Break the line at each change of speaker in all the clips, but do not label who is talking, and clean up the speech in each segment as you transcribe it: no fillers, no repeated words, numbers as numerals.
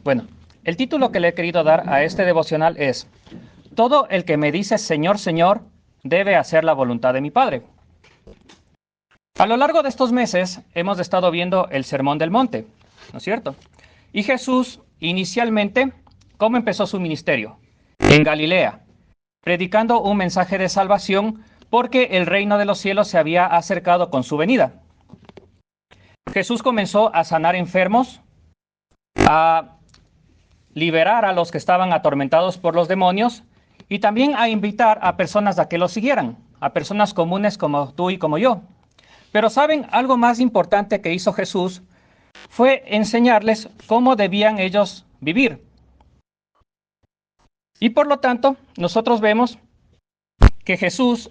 Bueno, el título que le he querido dar a este devocional es: Todo el que me dice Señor, Señor, debe hacer la voluntad de mi Padre. A lo largo de estos meses hemos estado viendo el Sermón del Monte, ¿no es cierto? Y Jesús, inicialmente, ¿cómo empezó su ministerio? En Galilea, predicando un mensaje de salvación porque el reino de los cielos se había acercado con su venida. Jesús comenzó a sanar enfermos, a liberar a los que estaban atormentados por los demonios y también a invitar a personas a que lo siguieran, a personas comunes como tú y como yo. Pero ¿saben? Algo más importante que hizo Jesús fue enseñarles cómo debían ellos vivir. Y por lo tanto, nosotros vemos que Jesús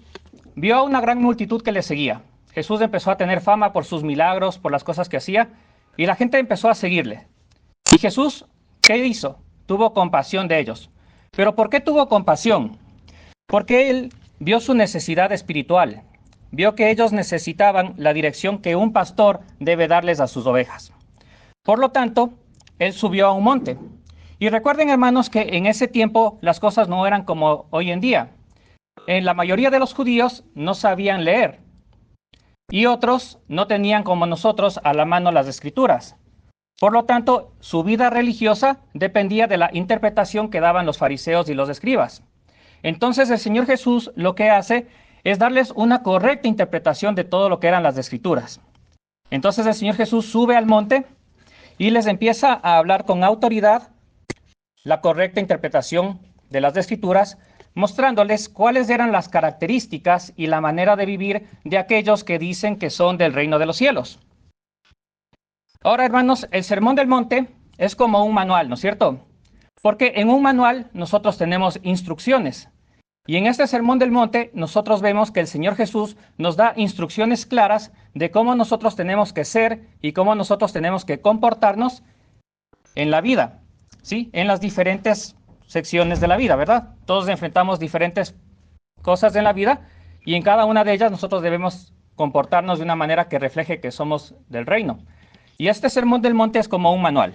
vio a una gran multitud que le seguía. Jesús empezó a tener fama por sus milagros, por las cosas que hacía, y la gente empezó a seguirle. Y Jesús, ¿qué hizo? Tuvo compasión de ellos. ¿Pero por qué tuvo compasión? Porque Él vio su necesidad espiritual. Vio que ellos necesitaban la dirección que un pastor debe darles a sus ovejas. Por lo tanto, Él subió a un monte. Y recuerden, hermanos, que en ese tiempo las cosas no eran como hoy en día. En la mayoría de los judíos no sabían leer. Y otros no tenían como nosotros a la mano las escrituras. Por lo tanto, su vida religiosa dependía de la interpretación que daban los fariseos y los escribas. Entonces el Señor Jesús lo que hace es darles una correcta interpretación de todo lo que eran las escrituras. Entonces el Señor Jesús sube al monte y les empieza a hablar con autoridad la correcta interpretación de las escrituras, mostrándoles cuáles eran las características y la manera de vivir de aquellos que dicen que son del reino de los cielos. Ahora, hermanos, el Sermón del Monte es como un manual, ¿no es cierto? Porque en un manual nosotros tenemos instrucciones. Y en este Sermón del Monte nosotros vemos que el Señor Jesús nos da instrucciones claras de cómo nosotros tenemos que ser y cómo nosotros tenemos que comportarnos en la vida, ¿sí? En las diferentes secciones de la vida, ¿verdad? Todos enfrentamos diferentes cosas en la vida y en cada una de ellas nosotros debemos comportarnos de una manera que refleje que somos del reino. Y este Sermón del Monte es como un manual.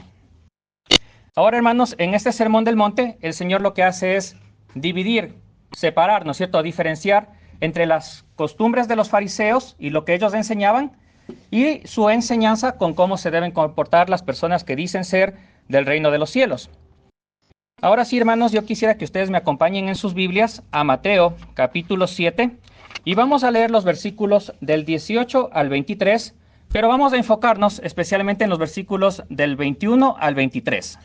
Ahora, hermanos, en este Sermón del Monte, el Señor lo que hace es dividir, separar, ¿no es cierto?, diferenciar entre las costumbres de los fariseos y lo que ellos enseñaban y su enseñanza con cómo se deben comportar las personas que dicen ser del reino de los cielos. Ahora sí, hermanos, yo quisiera que ustedes me acompañen en sus Biblias a Mateo, capítulo 7, y vamos a leer los versículos del 18 al 23, pero vamos a enfocarnos especialmente en los versículos del 21 al 23.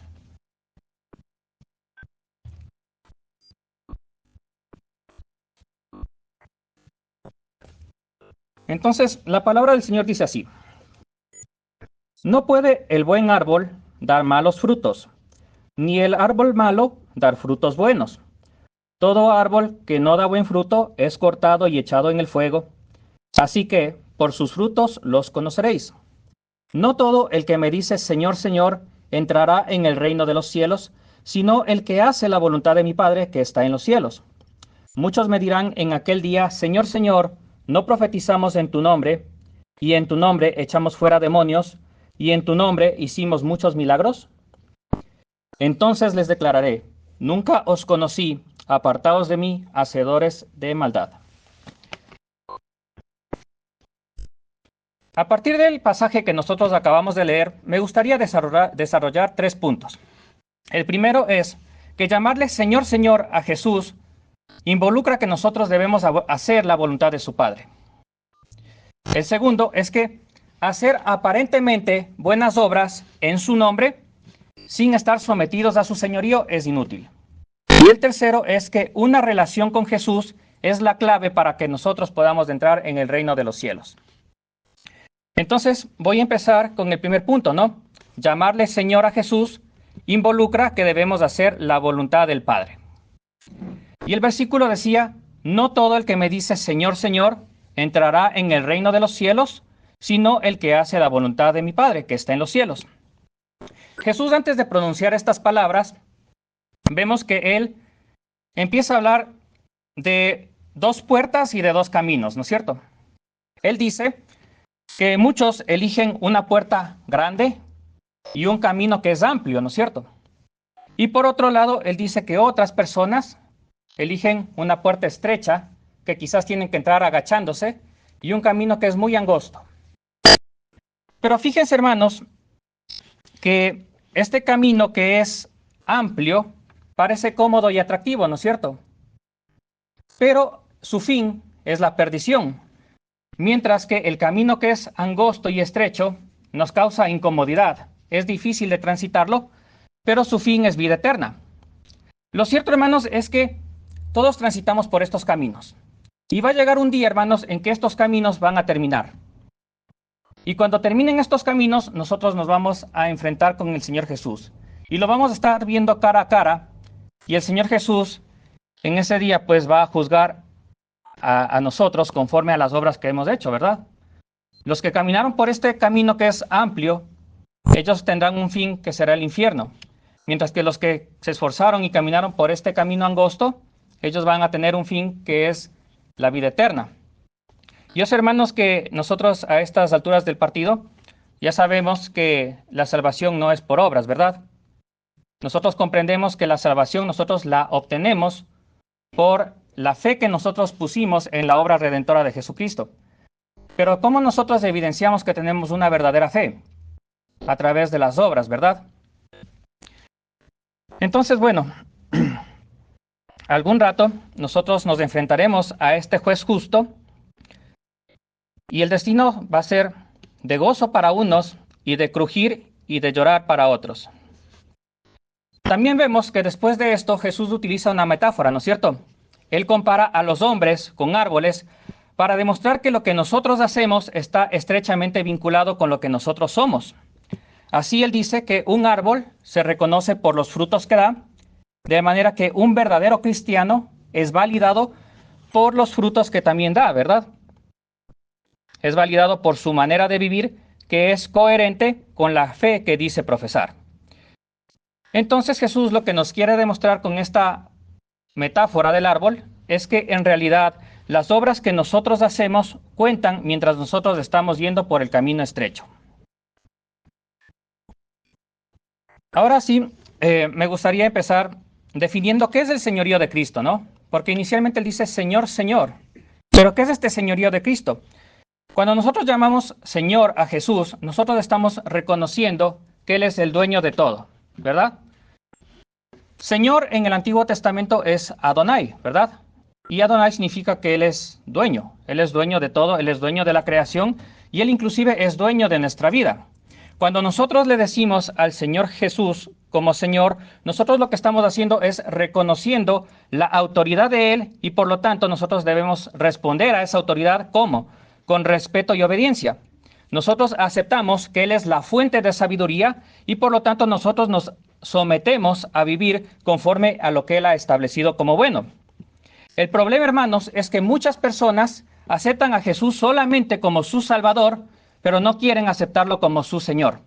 Entonces, la palabra del Señor dice así: No puede el buen árbol dar malos frutos, ni el árbol malo dar frutos buenos. Todo árbol que no da buen fruto es cortado y echado en el fuego. Así que, por sus frutos los conoceréis. No todo el que me dice Señor, Señor, entrará en el reino de los cielos, sino el que hace la voluntad de mi Padre que está en los cielos. Muchos me dirán en aquel día, Señor, Señor, ¿no profetizamos en tu nombre, y en tu nombre echamos fuera demonios, y en tu nombre hicimos muchos milagros? Entonces les declararé, nunca os conocí, apartaos de mí, hacedores de maldad. A partir del pasaje que nosotros acabamos de leer, me gustaría desarrollar 3 puntos. El primero es que llamarle Señor, Señor a Jesús involucra que nosotros debemos hacer la voluntad de su Padre. El segundo es que hacer aparentemente buenas obras en su nombre, sin estar sometidos a su señorío, es inútil. Y el tercero es que una relación con Jesús es la clave para que nosotros podamos entrar en el reino de los cielos. Entonces, voy a empezar con el primer punto, ¿no? Llamarle Señor a Jesús involucra que debemos hacer la voluntad del Padre. Y el versículo decía, no todo el que me dice Señor, Señor, entrará en el reino de los cielos, sino el que hace la voluntad de mi Padre, que está en los cielos. Jesús, antes de pronunciar estas palabras, vemos que Él empieza a hablar de 2 puertas y de 2 caminos, ¿no es cierto? Él dice que muchos eligen una puerta grande y un camino que es amplio, ¿no es cierto? Y por otro lado, Él dice que otras personas eligen una puerta estrecha, que quizás tienen que entrar agachándose, y un camino que es muy angosto. Pero fíjense, hermanos, que este camino que es amplio parece cómodo y atractivo, ¿no es cierto? Pero su fin es la perdición, mientras que el camino que es angosto y estrecho nos causa incomodidad. Es difícil de transitarlo, pero su fin es vida eterna. Lo cierto, hermanos, es que todos transitamos por estos caminos. Y va a llegar un día, hermanos, en que estos caminos van a terminar. Y cuando terminen estos caminos, nosotros nos vamos a enfrentar con el Señor Jesús. Y lo vamos a estar viendo cara a cara. Y el Señor Jesús en ese día pues va a juzgar a nosotros conforme a las obras que hemos hecho, ¿verdad? Los que caminaron por este camino que es amplio, ellos tendrán un fin que será el infierno. Mientras que los que se esforzaron y caminaron por este camino angosto, ellos van a tener un fin que es la vida eterna. Yo sé, hermanos, que nosotros a estas alturas del partido ya sabemos que la salvación no es por obras, ¿verdad? Nosotros comprendemos que la salvación nosotros la obtenemos por la fe que nosotros pusimos en la obra redentora de Jesucristo. Pero ¿cómo nosotros evidenciamos que tenemos una verdadera fe? A través de las obras, ¿verdad? Entonces, bueno, algún rato nosotros nos enfrentaremos a este juez justo y el destino va a ser de gozo para unos y de crujir y de llorar para otros. También vemos que después de esto Jesús utiliza una metáfora, ¿no es cierto? Él compara a los hombres con árboles para demostrar que lo que nosotros hacemos está estrechamente vinculado con lo que nosotros somos. Así él dice que un árbol se reconoce por los frutos que da, de manera que un verdadero cristiano es validado por los frutos que también da, ¿verdad? Es validado por su manera de vivir, que es coherente con la fe que dice profesar. Entonces Jesús lo que nos quiere demostrar con esta metáfora del árbol es que en realidad las obras que nosotros hacemos cuentan mientras nosotros estamos yendo por el camino estrecho. Ahora sí, me gustaría empezar definiendo qué es el señorío de Cristo, ¿no? Porque inicialmente él dice Señor, Señor. Pero ¿qué es este señorío de Cristo? Cuando nosotros llamamos Señor a Jesús, nosotros estamos reconociendo que Él es el dueño de todo, ¿verdad? Señor en el Antiguo Testamento es Adonai, ¿verdad? Y Adonai significa que Él es dueño de todo, Él es dueño de la creación y Él inclusive es dueño de nuestra vida. Cuando nosotros le decimos al Señor Jesús como Señor, nosotros lo que estamos haciendo es reconociendo la autoridad de Él y por lo tanto nosotros debemos responder a esa autoridad ¿cómo? Con respeto y obediencia. Nosotros aceptamos que Él es la fuente de sabiduría y por lo tanto nosotros nos sometemos a vivir conforme a lo que Él ha establecido como bueno. El problema, hermanos, es que muchas personas aceptan a Jesús solamente como su Salvador, pero no quieren aceptarlo como su Señor.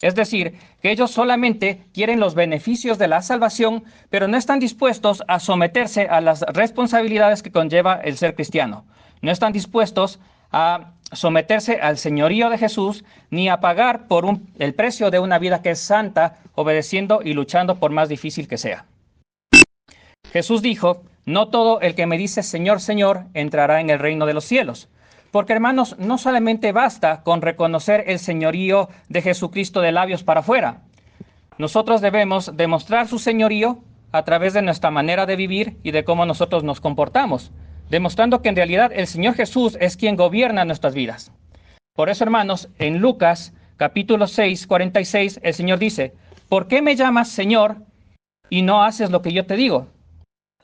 Es decir, que ellos solamente quieren los beneficios de la salvación, pero no están dispuestos a someterse a las responsabilidades que conlleva el ser cristiano. No están dispuestos a someterse al señorío de Jesús, ni a pagar por el precio de una vida que es santa, obedeciendo y luchando por más difícil que sea. Jesús dijo, no todo el que me dice Señor, Señor, entrará en el reino de los cielos. Porque, hermanos, no solamente basta con reconocer el señorío de Jesucristo de labios para afuera. Nosotros debemos demostrar su señorío a través de nuestra manera de vivir y de cómo nosotros nos comportamos, demostrando que en realidad el Señor Jesús es quien gobierna nuestras vidas. Por eso, hermanos, en Lucas capítulo 6, 46, el Señor dice, ¿por qué me llamas Señor y no haces lo que yo te digo?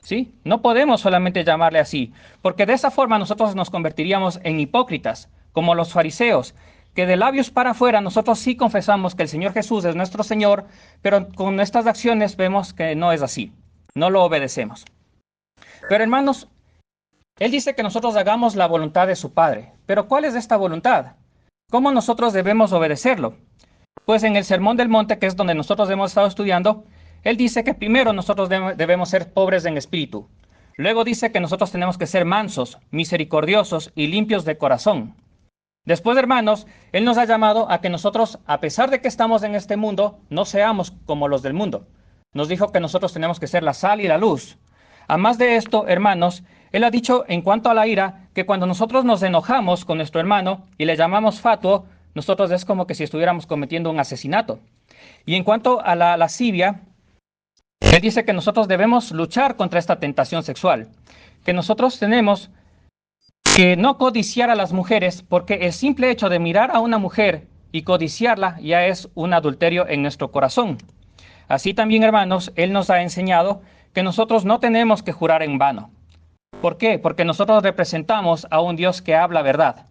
¿Sí? No podemos solamente llamarle así, porque de esa forma nosotros nos convertiríamos en hipócritas, como los fariseos, que de labios para afuera nosotros sí confesamos que el Señor Jesús es nuestro Señor, pero con nuestras acciones vemos que no es así, no lo obedecemos. Pero hermanos, Él dice que nosotros hagamos la voluntad de su Padre, pero ¿cuál es esta voluntad? ¿Cómo nosotros debemos obedecerlo? Pues en el Sermón del Monte, que es donde nosotros hemos estado estudiando, Él dice que primero nosotros debemos ser pobres en espíritu. Luego dice que nosotros tenemos que ser mansos, misericordiosos y limpios de corazón. Después, hermanos, Él nos ha llamado a que nosotros, a pesar de que estamos en este mundo, no seamos como los del mundo. Nos dijo que nosotros tenemos que ser la sal y la luz. Además de esto, hermanos, Él ha dicho en cuanto a la ira, que cuando nosotros nos enojamos con nuestro hermano y le llamamos fatuo, nosotros es como que si estuviéramos cometiendo un asesinato. Y en cuanto a la lascivia, Él dice que nosotros debemos luchar contra esta tentación sexual, que nosotros tenemos que no codiciar a las mujeres, porque el simple hecho de mirar a una mujer y codiciarla ya es un adulterio en nuestro corazón. Así también, hermanos, Él nos ha enseñado que nosotros no tenemos que jurar en vano. ¿Por qué? Porque nosotros representamos a un Dios que habla verdad.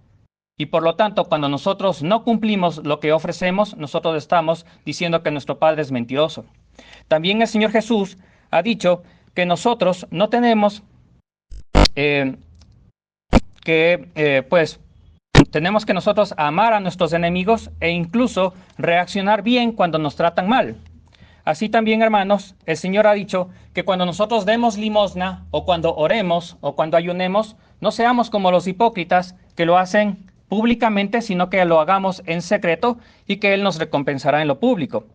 Y por lo tanto, cuando nosotros no cumplimos lo que ofrecemos, nosotros estamos diciendo que nuestro Padre es mentiroso. También el Señor Jesús ha dicho que nosotros no tenemos tenemos que nosotros amar a nuestros enemigos e incluso reaccionar bien cuando nos tratan mal. Así también, hermanos, el Señor ha dicho que cuando nosotros demos limosna, o cuando oremos, o cuando ayunemos, no seamos como los hipócritas que lo hacen públicamente, sino que lo hagamos en secreto y que Él nos recompensará en lo público.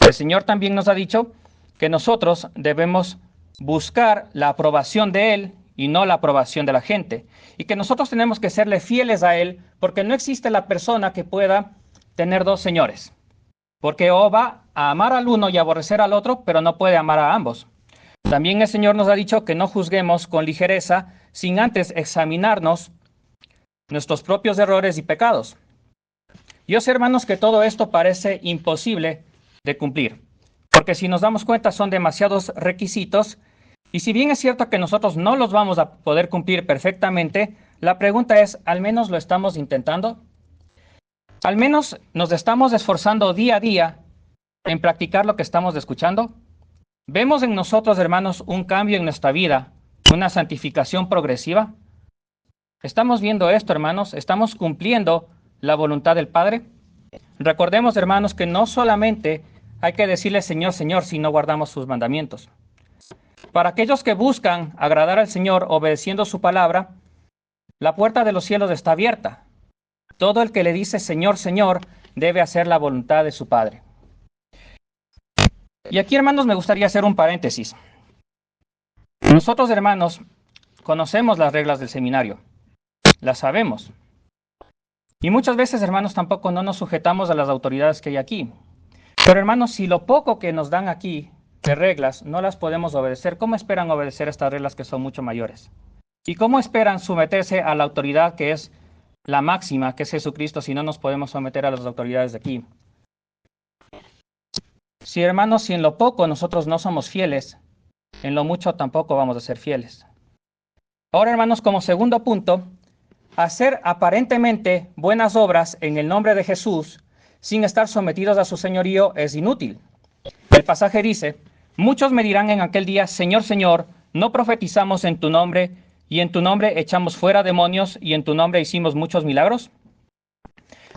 El Señor también nos ha dicho que nosotros debemos buscar la aprobación de Él y no la aprobación de la gente. Y que nosotros tenemos que serle fieles a Él, porque no existe la persona que pueda tener dos señores. Porque o va a amar al uno y aborrecer al otro, pero no puede amar a ambos. También el Señor nos ha dicho que no juzguemos con ligereza sin antes examinarnos nuestros propios errores y pecados. Yo sé, hermanos, que todo esto parece imposible de cumplir, porque si nos damos cuenta son demasiados requisitos, y si bien es cierto que nosotros no los vamos a poder cumplir perfectamente, la pregunta es, ¿al menos lo estamos intentando? ¿Al menos nos estamos esforzando día a día en practicar lo que estamos escuchando? ¿Vemos en nosotros, hermanos, un cambio en nuestra vida, una santificación progresiva? ¿Estamos viendo esto, hermanos? ¿Estamos cumpliendo la voluntad del Padre? Recordemos, hermanos, que no solamente hay que decirle Señor, Señor, si no guardamos sus mandamientos. Para aquellos que buscan agradar al Señor obedeciendo su palabra, la puerta de los cielos está abierta. Todo el que le dice Señor, Señor, debe hacer la voluntad de su Padre. Y aquí, hermanos, me gustaría hacer un paréntesis. Nosotros, hermanos, conocemos las reglas del seminario. Las sabemos. Y muchas veces, hermanos, tampoco no nos sujetamos a las autoridades que hay aquí. Pero, hermanos, si lo poco que nos dan aquí de reglas no las podemos obedecer, ¿cómo esperan obedecer estas reglas que son mucho mayores? ¿Y cómo esperan someterse a la autoridad que es la máxima, que es Jesucristo, si no nos podemos someter a las autoridades de aquí? Si, hermanos, si en lo poco nosotros no somos fieles, en lo mucho tampoco vamos a ser fieles. Ahora, hermanos, como segundo punto, hacer aparentemente buenas obras en el nombre de Jesús sin estar sometidos a su señorío es inútil. El pasaje dice, muchos me dirán en aquel día, Señor, Señor, ¿no profetizamos en tu nombre, y en tu nombre echamos fuera demonios, y en tu nombre hicimos muchos milagros?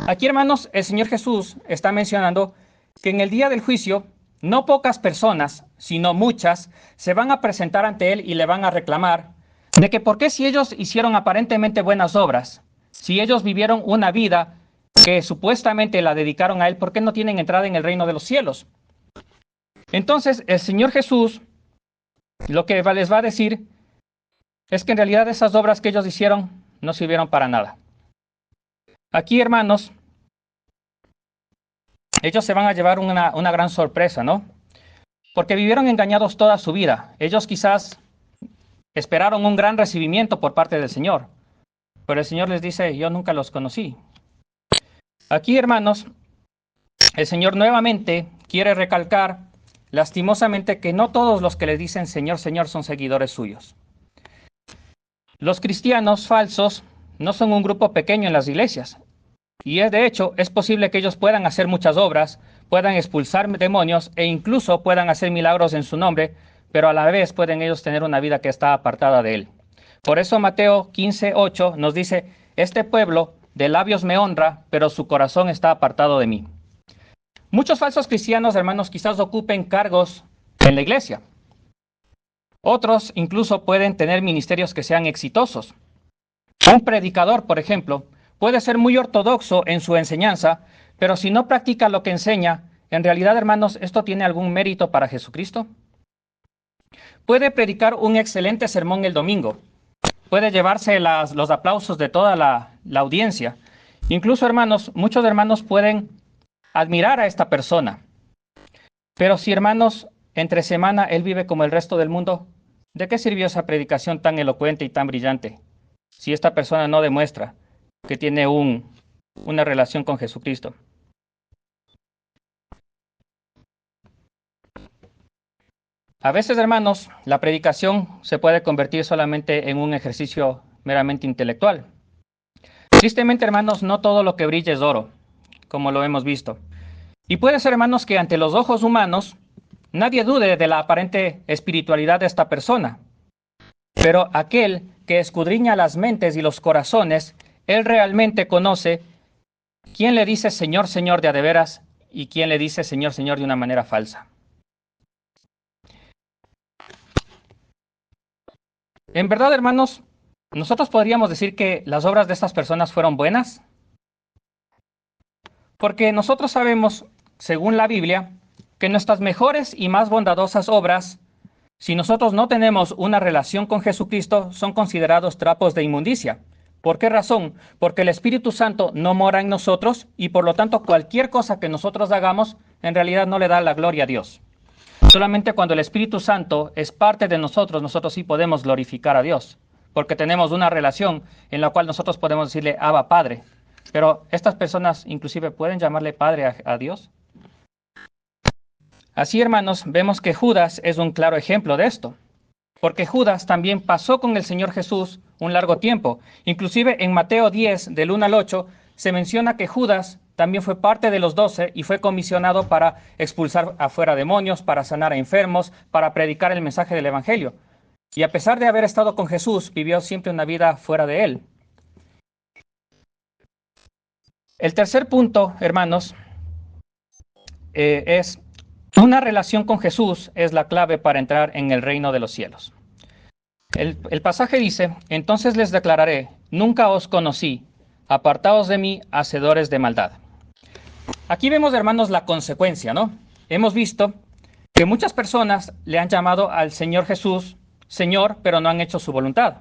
Aquí, hermanos, el Señor Jesús está mencionando que en el día del juicio, no pocas personas, sino muchas, se van a presentar ante Él y le van a reclamar de que por qué si ellos hicieron aparentemente buenas obras, si ellos vivieron una vida que supuestamente la dedicaron a Él, ¿por qué no tienen entrada en el reino de los cielos? Entonces, el Señor Jesús lo que les va a decir es que en realidad esas obras que ellos hicieron no sirvieron para nada. Aquí, hermanos, ellos se van a llevar una gran sorpresa, ¿no? Porque vivieron engañados toda su vida. Ellos quizás esperaron un gran recibimiento por parte del Señor, pero el Señor les dice, yo nunca los conocí. Aquí, hermanos, el Señor nuevamente quiere recalcar lastimosamente que no todos los que le dicen Señor, Señor son seguidores suyos. Los cristianos falsos no son un grupo pequeño en las iglesias. Y de hecho, es posible que ellos puedan hacer muchas obras, puedan expulsar demonios e incluso puedan hacer milagros en su nombre, pero a la vez pueden ellos tener una vida que está apartada de Él. Por eso Mateo 15:8 nos dice, este pueblo de labios me honra, pero su corazón está apartado de mí. Muchos falsos cristianos, hermanos, quizás ocupen cargos en la iglesia. Otros incluso pueden tener ministerios que sean exitosos. Un predicador, por ejemplo, puede ser muy ortodoxo en su enseñanza, pero si no practica lo que enseña, ¿En realidad, hermanos, esto tiene algún mérito para Jesucristo? Puede predicar un excelente sermón el domingo, puede llevarse los aplausos de toda la audiencia. Incluso, hermanos, muchos hermanos pueden admirar a esta persona. Pero si, hermanos, entre semana él vive como el resto del mundo, ¿de qué sirvió esa predicación tan elocuente y tan brillante si esta persona no demuestra que tiene una relación con Jesucristo? A veces, hermanos, la predicación se puede convertir solamente en un ejercicio meramente intelectual. Tristemente, hermanos, no todo lo que brilla es oro, como lo hemos visto. Y puede ser, hermanos, que ante los ojos humanos nadie dude de la aparente espiritualidad de esta persona. Pero aquel que escudriña las mentes y los corazones, él realmente conoce quién le dice Señor, Señor de a de veras y quién le dice Señor, Señor de una manera falsa. En verdad, hermanos, nosotros podríamos decir que las obras de estas personas fueron buenas, porque nosotros sabemos, según la Biblia, que nuestras mejores y más bondadosas obras, si nosotros no tenemos una relación con Jesucristo, son considerados trapos de inmundicia. ¿Por qué razón? Porque el Espíritu Santo no mora en nosotros y por lo tanto cualquier cosa que nosotros hagamos en realidad no le da la gloria a Dios. Solamente cuando el Espíritu Santo es parte de nosotros, nosotros sí podemos glorificar a Dios, porque tenemos una relación en la cual nosotros podemos decirle Abba Padre. Pero estas personas inclusive pueden llamarle Padre a Dios. Así, hermanos, vemos que Judas es un claro ejemplo de esto, porque Judas también pasó con el Señor Jesús un largo tiempo. Inclusive en Mateo 10, del 1 al 8, se menciona que Judas también fue parte de los 12 y fue comisionado para expulsar afuera demonios, para sanar a enfermos, para predicar el mensaje del Evangelio. Y a pesar de haber estado con Jesús, vivió siempre una vida fuera de él. El tercer punto, hermanos, es una relación con Jesús es la clave para entrar en el reino de los cielos. El pasaje dice, entonces les declararé, nunca os conocí, apartaos de mí, hacedores de maldad. Aquí vemos, hermanos, la consecuencia, ¿no? Hemos visto que muchas personas le han llamado al Señor Jesús Señor, pero no han hecho su voluntad.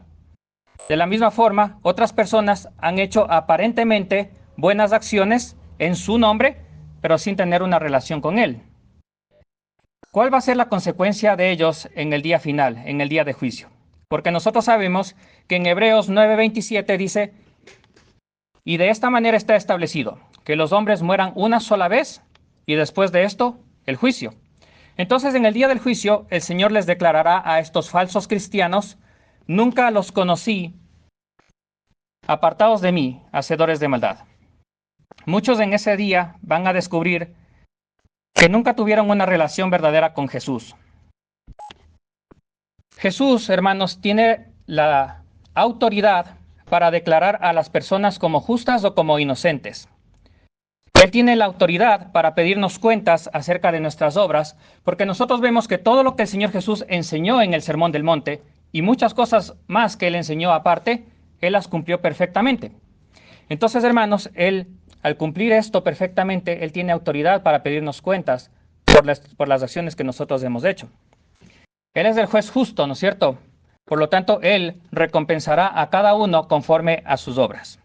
De la misma forma, otras personas han hecho aparentemente buenas acciones en su nombre, pero sin tener una relación con Él. ¿Cuál va a ser la consecuencia de ellos en el día final, en el día de juicio? Porque nosotros sabemos que en Hebreos 9:27 dice, y de esta manera está establecido, que los hombres mueran una sola vez y después de esto, el juicio. Entonces, en el día del juicio, el Señor les declarará a estos falsos cristianos, nunca los conocí, apartados de mí, hacedores de maldad. Muchos en ese día van a descubrir que nunca tuvieron una relación verdadera con Jesús. Jesús, hermanos, tiene la autoridad para declarar a las personas como justas o como inocentes. Él tiene la autoridad para pedirnos cuentas acerca de nuestras obras, porque nosotros vemos que todo lo que el Señor Jesús enseñó en el Sermón del Monte, y muchas cosas más que Él enseñó aparte, Él las cumplió perfectamente. Entonces, hermanos, Él, al cumplir esto perfectamente, Él tiene autoridad para pedirnos cuentas por las acciones que nosotros hemos hecho. Él es el juez justo, ¿no es cierto? Por lo tanto, Él recompensará a cada uno conforme a sus obras.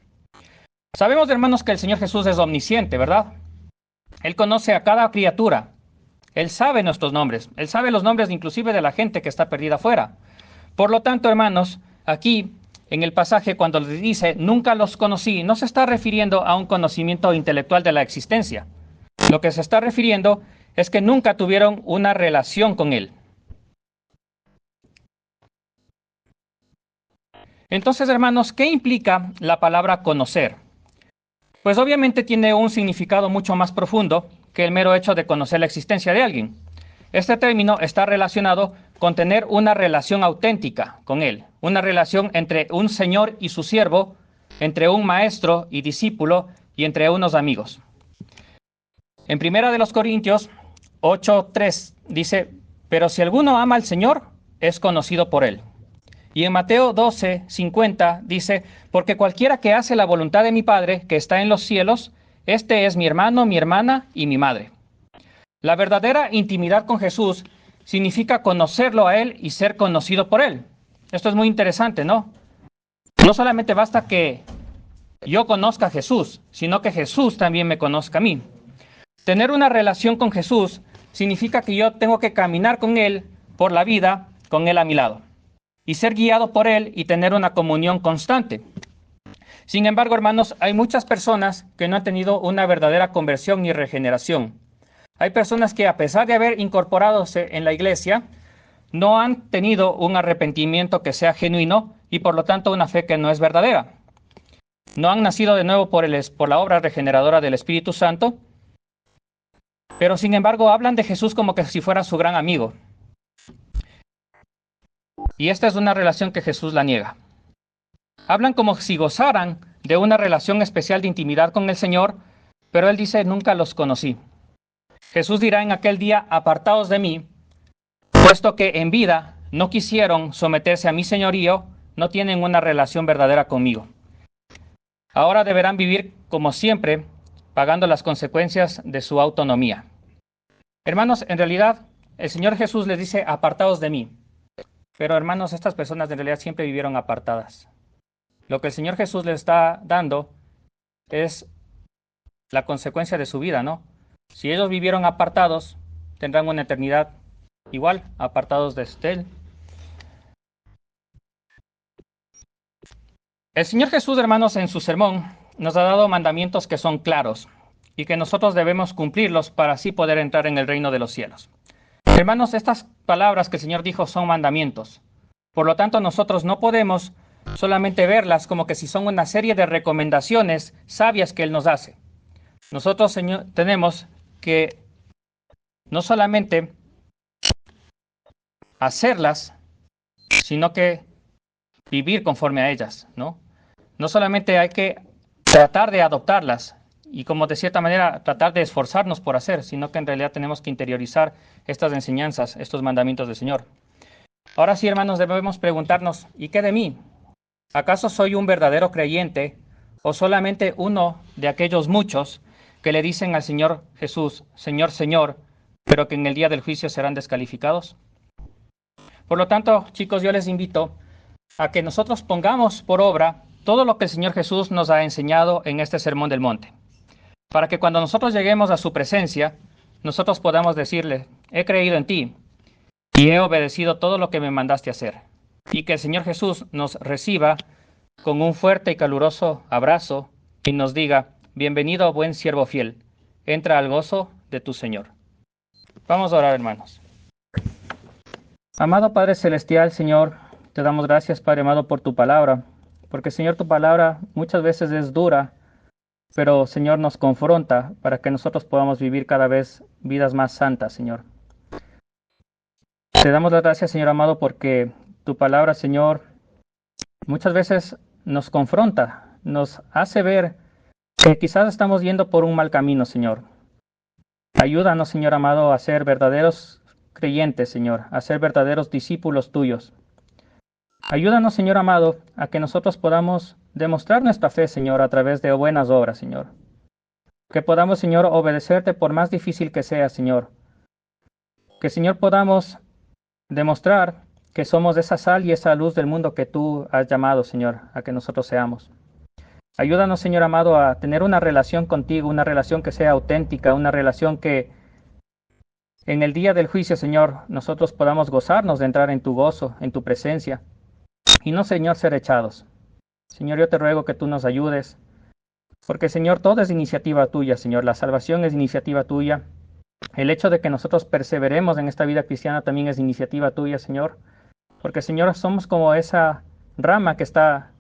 Sabemos, hermanos, que el Señor Jesús es omnisciente, ¿verdad? Él conoce a cada criatura. Él sabe nuestros nombres. Él sabe los nombres inclusive de la gente que está perdida afuera. Por lo tanto, hermanos, aquí en el pasaje cuando le dice nunca los conocí, no se está refiriendo a un conocimiento intelectual de la existencia. Lo que se está refiriendo es que nunca tuvieron una relación con Él. Entonces, hermanos, ¿qué implica la palabra conocer? Pues obviamente tiene un significado mucho más profundo que el mero hecho de conocer la existencia de alguien. Este término está relacionado con tener una relación auténtica con Él, una relación entre un señor y su siervo, entre un maestro y discípulo y entre unos amigos. En 1 Corintios 8:3 dice, pero si alguno ama al Señor, es conocido por Él. Y en Mateo 12:50 dice, porque cualquiera que hace la voluntad de mi Padre, que está en los cielos, este es mi hermano, mi hermana y mi madre. La verdadera intimidad con Jesús significa conocerlo a Él y ser conocido por Él. Esto es muy interesante, ¿no? No solamente basta que yo conozca a Jesús, sino que Jesús también me conozca a mí. Tener una relación con Jesús significa que yo tengo que caminar con Él por la vida, con Él a mi lado, y ser guiado por Él y tener una comunión constante. Sin embargo, hermanos, hay muchas personas que no han tenido una verdadera conversión ni regeneración. Hay personas que, a pesar de haber incorporadose en la iglesia, no han tenido un arrepentimiento que sea genuino y por lo tanto una fe que no es verdadera. No han nacido de nuevo por la obra regeneradora del Espíritu Santo, pero sin embargo hablan de Jesús como que si fuera su gran amigo. Y esta es una relación que Jesús la niega. Hablan como si gozaran de una relación especial de intimidad con el Señor, pero Él dice, nunca los conocí. Jesús dirá en aquel día, apartaos de mí, puesto que en vida no quisieron someterse a mi señorío, no tienen una relación verdadera conmigo. Ahora deberán vivir como siempre, pagando las consecuencias de su autonomía. Hermanos, en realidad, el Señor Jesús les dice, apartaos de mí. Pero hermanos, estas personas en realidad siempre vivieron apartadas. Lo que el Señor Jesús les está dando es la consecuencia de su vida, ¿no? Si ellos vivieron apartados, tendrán una eternidad igual, apartados de Él. El Señor Jesús, hermanos, en su sermón, nos ha dado mandamientos que son claros y que nosotros debemos cumplirlos para así poder entrar en el reino de los cielos. Hermanos, estas palabras que el Señor dijo son mandamientos. Por lo tanto, nosotros no podemos solamente verlas como que si son una serie de recomendaciones sabias que Él nos hace. Nosotros, Señor, tenemos que no solamente hacerlas, sino que vivir conforme a ellas, ¿no? No solamente hay que tratar de adoptarlas y como de cierta manera tratar de esforzarnos por hacer, sino que en realidad tenemos que interiorizar estas enseñanzas, estos mandamientos del Señor. Ahora sí, hermanos, debemos preguntarnos, ¿y qué de mí? ¿Acaso soy un verdadero creyente o solamente uno de aquellos muchos que le dicen al Señor Jesús, Señor, Señor, pero que en el día del juicio serán descalificados? Por lo tanto, chicos, yo les invito a que nosotros pongamos por obra todo lo que el Señor Jesús nos ha enseñado en este Sermón del Monte, para que cuando nosotros lleguemos a su presencia, nosotros podamos decirle, he creído en ti y he obedecido todo lo que me mandaste hacer, y que el Señor Jesús nos reciba con un fuerte y caluroso abrazo y nos diga, bienvenido, buen siervo fiel, entra al gozo de tu Señor. Vamos a orar, hermanos. Amado Padre Celestial, Señor, te damos gracias, Padre amado, por tu palabra, porque, Señor, tu palabra muchas veces es dura, pero, Señor, nos confronta para que nosotros podamos vivir cada vez vidas más santas, Señor. Te damos las gracias, Señor amado, porque tu palabra, Señor, muchas veces nos confronta, nos hace ver que quizás estamos yendo por un mal camino, Señor. Ayúdanos, Señor amado, a ser verdaderos creyentes, Señor, a ser verdaderos discípulos tuyos. Ayúdanos, Señor amado, a que nosotros podamos demostrar nuestra fe, Señor, a través de buenas obras, Señor. Que podamos, Señor, obedecerte por más difícil que sea, Señor. Que, Señor, podamos demostrar que somos esa sal y esa luz del mundo que tú has llamado, Señor, a que nosotros seamos. Ayúdanos, Señor amado, a tener una relación contigo, una relación que sea auténtica, una relación que en el día del juicio, Señor, nosotros podamos gozarnos de entrar en tu gozo, en tu presencia, y no, Señor, ser echados. Señor, yo te ruego que tú nos ayudes, porque, Señor, todo es iniciativa tuya, Señor, la salvación es iniciativa tuya. El hecho de que nosotros perseveremos en esta vida cristiana también es iniciativa tuya, Señor, porque, Señor, somos como esa rama que está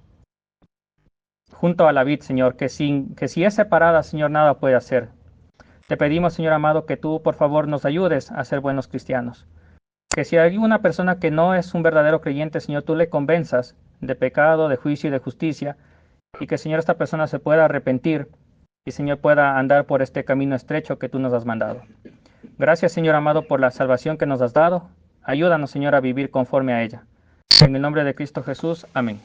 junto a la vid, Señor, que si es separada, Señor, nada puede hacer. Te pedimos, Señor amado, que tú, por favor, nos ayudes a ser buenos cristianos. Que si hay una persona que no es un verdadero creyente, Señor, tú le convenzas de pecado, de juicio y de justicia, y que, Señor, esta persona se pueda arrepentir y, Señor, pueda andar por este camino estrecho que tú nos has mandado. Gracias, Señor amado, por la salvación que nos has dado. Ayúdanos, Señor, a vivir conforme a ella. En el nombre de Cristo Jesús. Amén.